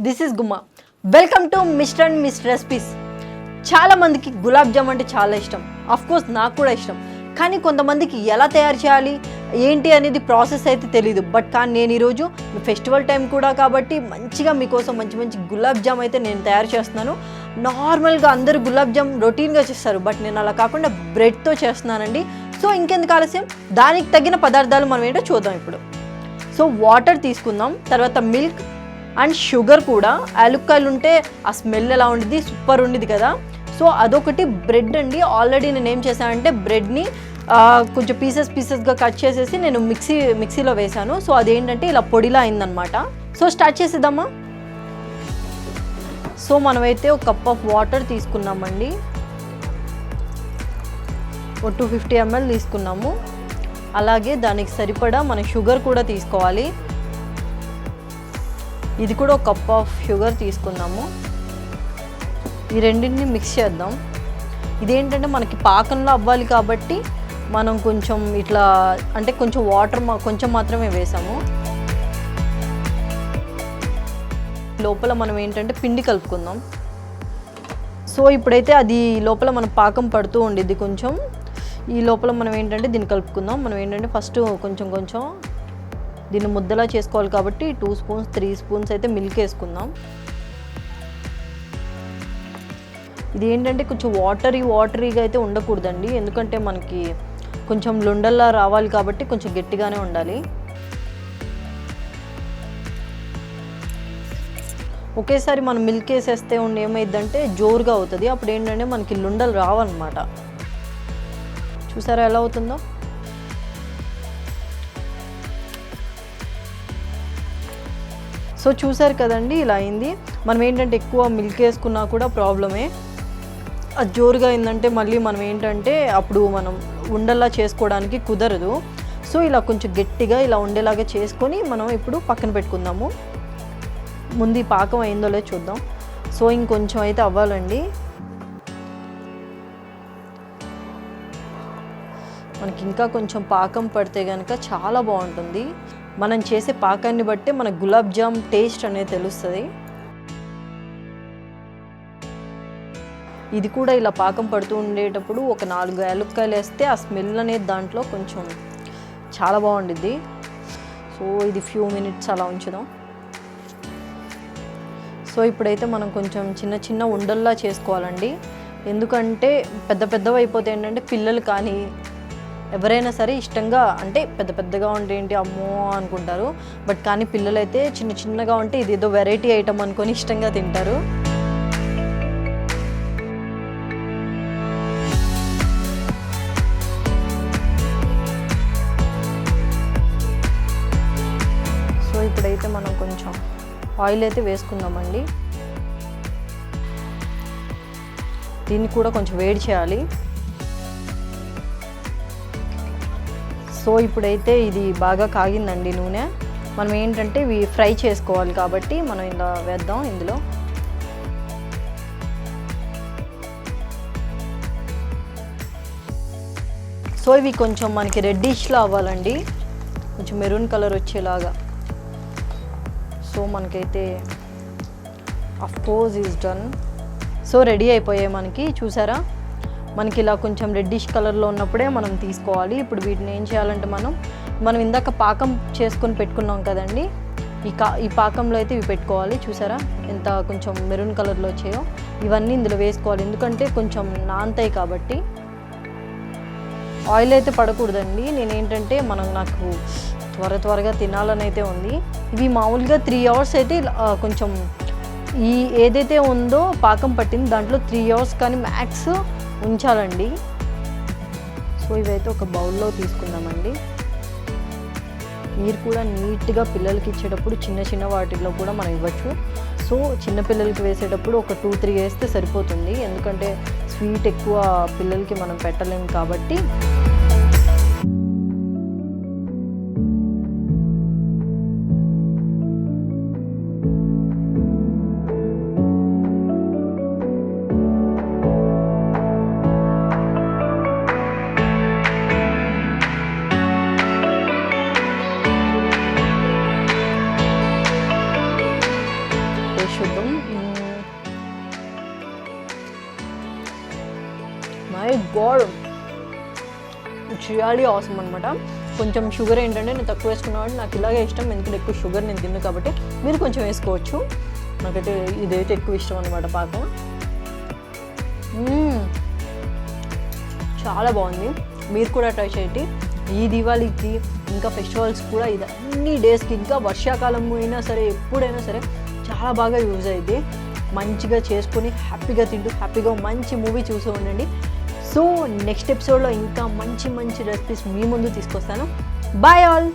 This is గుమ్మా. Welcome to mister and miss recipes. చాలా మందికి గులాబ్ జామ్ అంటే చాలా ఇష్టం. ఆఫ్ కోర్స్ నాకు కూడా ఇష్టం. కానీ కొంతమందికి ఎలా తయారు చేయాలి ఏంటి అనేది ప్రాసెస్ అయితే తెలీదు. కానీ నేను ఈరోజు ఫెస్టివల్ టైం కూడా కాబట్టి మంచిగా మీకోసం మంచి గులాబ్ జామ్ అయితే నేను తయారు చేస్తున్నాను. నార్మల్గా అందరూ గులాబ్ జామ్ రొటీన్గా చేస్తారు, బట్ నేను అలా కాకుండా బ్రెడ్తో చేస్తున్నానండి. సో ఇంకెందుకు ఆలస్యం, దానికి తగిన పదార్థాలు మనం ఏంటో చూద్దాం ఇప్పుడు. సో వాటర్ తీసుకుందాం, తర్వాత మిల్క్ అండ్ షుగర్ కూడా. యాలుక్కాయలు ఉంటే ఆ స్మెల్ ఎలా ఉండేది, సూపర్ ఉండేది కదా. సో అదొకటి. బ్రెడ్ అండి, ఆల్రెడీ నేను ఏం చేశానంటే బ్రెడ్ని కొంచెం పీసెస్గా కట్ చేసేసి నేను మిక్సీలో వేశాను. సో అదేంటంటే ఇలా పొడిలా అయిందనమాట. సో స్టార్ట్ చేసేద్దామా. సో మనమైతే ఒక కప్ ఆఫ్ వాటర్ తీసుకున్నామండి, ఒక 250 ml తీసుకున్నాము. అలాగే దానికి సరిపడా మన షుగర్ కూడా తీసుకోవాలి. ఇది కూడా ఒక కప్ ఆఫ్ షుగర్ తీసుకుందాము. ఈ రెండింటిని మిక్స్ చేద్దాం. ఇదేంటంటే మనకి పాకంలో అవ్వాలి కాబట్టి మనం కొంచెం ఇట్లా అంటే కొంచెం వాటర్ కొంచెం మాత్రమే వేసాము. లోపల మనం ఏంటంటే పిండి కలుపుకుందాం. సో ఇప్పుడైతే అది లోపల మన పాకం పడుతూ ఉండేది కొంచెం. ఈ లోపల మనం ఏంటంటే దీన్ని కలుపుకుందాం. మనం ఏంటంటే ఫస్ట్ కొంచెం దీన్ని ముద్దలా చేసుకోవాలి కాబట్టి 2 స్పూన్స్ 3 స్పూన్స్ అయితే మిల్క్ వేసుకుందాం. ఇది ఏంటంటే కొంచెం వాటరీగా అయితే ఉండకూడదండి, ఎందుకంటే మనకి కొంచెం లుండల్లా రావాలి కాబట్టి కొంచెం గట్టిగానే ఉండాలి. ఒకేసారి మనం మిల్క్ వేసేస్తే ఏమైందంటే జోరుగా అవుతుంది. అప్పుడు ఏంటంటే మనకి లుండలు రావన్నమాట. చూసారా ఎలా అవుతుందో. సో చూసారు కదండి, ఇలా అయింది. మనం ఏంటంటే ఎక్కువ మిల్క్ వేసుకున్నా కూడా ప్రాబ్లమే. అది జోరుగా అయిందంటే మళ్ళీ మనం ఏంటంటే అప్పుడు మనం ఉండల్లా చేసుకోవడానికి కుదరదు. సో ఇలా కొంచెం గట్టిగా ఇలా ఉండేలాగా చేసుకొని మనం ఇప్పుడు పక్కన పెట్టుకుందాము. ముందు ఈ పాకం అయిందో లేదో చూద్దాం. సో ఇంకొంచెం అయితే అవ్వాలండి. మనకి ఇంకా కొంచెం పాకం పడితే కనుక చాలా బాగుంటుంది. మనం చేసే పాకాన్ని బట్టే మన గులాబ్ జామ్ టేస్ట్ అనేది తెలుస్తుంది. ఇది కూడా ఇలా పాకం పడుతూ ఉండేటప్పుడు ఒక 4 యాలుక్కాయలు వేస్తే ఆ స్మెల్ అనేది దాంట్లో కొంచెం చాలా బాగుండిద్ది. సో ఇది ఫ్యూ మినిట్స్ అలా ఉంచుదాం. సో ఇప్పుడైతే మనం కొంచెం చిన్న ఉండల్లా చేసుకోవాలండి, ఎందుకంటే పెద్దవి అయిపోతే ఏంటంటే పిల్లలు కానీ ఎవరైనా సరే ఇష్టంగా, అంటే పెద్దగా ఉంటే ఏంటి అమ్మో అనుకుంటారు, బట్ కానీ పిల్లలైతే చిన్నగా ఉంటే ఇది ఏదో వెరైటీ ఐటమ్ అనుకొని ఇష్టంగా తింటారు. సో ఇప్పుడైతే మనం కొంచెం ఆయిల్ అయితే వేసుకుందామండి. దీన్ని కూడా కొంచెం వేడి చేయాలి. సో ఇప్పుడైతే ఇది బాగా కాగిందండి నూనె. మనం ఏంటంటే ఇవి ఫ్రై చేసుకోవాలి కాబట్టి మనం ఇలా వేద్దాం ఇందులో. సో ఇవి కొంచెం మనకి రెడ్డిష్లా అవ్వాలండి, కొంచెం మెరూన్ కలర్ వచ్చేలాగా. సో మనకైతే of course is done. So ready అయిపోయాయి మనకి. చూసారా, మనకి ఇలా కొంచెం రెడ్డిష్ కలర్లో ఉన్నప్పుడే మనం తీసుకోవాలి. ఇప్పుడు వీటిని ఏం చేయాలంటే మనం ఇందాక పాకం చేసుకొని పెట్టుకున్నాం కదండి, ఈ పాకంలో అయితే ఇవి పెట్టుకోవాలి. చూసారా ఎంత కొంచెం మెరూన్ కలర్లో వచ్చాయో. ఇవన్నీ ఇందులో వేసుకోవాలి, ఎందుకంటే కొంచెం నానతాయి కాబట్టి. ఆయిల్ అయితే పడకూడదండి. నేనేంటంటే నాకు త్వరగా తినాలని అయితే ఉంది. ఇవి మామూలుగా 3 hours అయితే కొంచెం ఈ ఏదైతే ఉందో పాకం పట్టింది దాంట్లో 3 hours కానీ మ్యాక్స్ ఉంచాలండి. సో ఇవైతే ఒక బౌల్లో తీసుకుందామండి. మీరు కూడా నీట్గా పిల్లలకి ఇచ్చేటప్పుడు చిన్న వాటిల్లో కూడా మనం ఇవ్వచ్చు. సో చిన్నపిల్లలకి వేసేటప్పుడు ఒక 2-3 వేస్తే సరిపోతుంది, ఎందుకంటే స్వీట్ ఎక్కువ పిల్లలకి మనం పెట్టలేము కాబట్టి. ఇట్స్ రియల్లీ ఆసమ్ అనమాట. కొంచెం షుగర్ ఏంటంటే నేను తక్కువ వేసుకున్నాను, నాకు ఇలాగే ఇష్టం, ఎందుకంటే ఎక్కువ షుగర్ నేను తిన్ను కాబట్టి. మీరు కొంచెం వేసుకోవచ్చు, నాకైతే ఇదైతే ఎక్కువ ఇష్టం అనమాట పాకం. చాలా బాగుంది, మీరు కూడా ట్రై చేయండి. ఈ దివాళీకి ఇంకా ఫెస్టివల్స్ కూడా ఇది అన్ని డేస్కి, ఇంకా వర్షాకాలం అయినా సరే ఎప్పుడైనా సరే చాలా బాగా యూజ్ అయ్యింది. మంచిగా చేసుకొని హ్యాపీగా తింటూ హ్యాపీగా మంచి మూవీ చూసి ఉండండి. సో నెక్స్ట్ ఎపిసోడ్లో ఇంకా మంచి మంచి రెసిపీస్ మీ ముందు తీసుకొస్తాను. Bye all.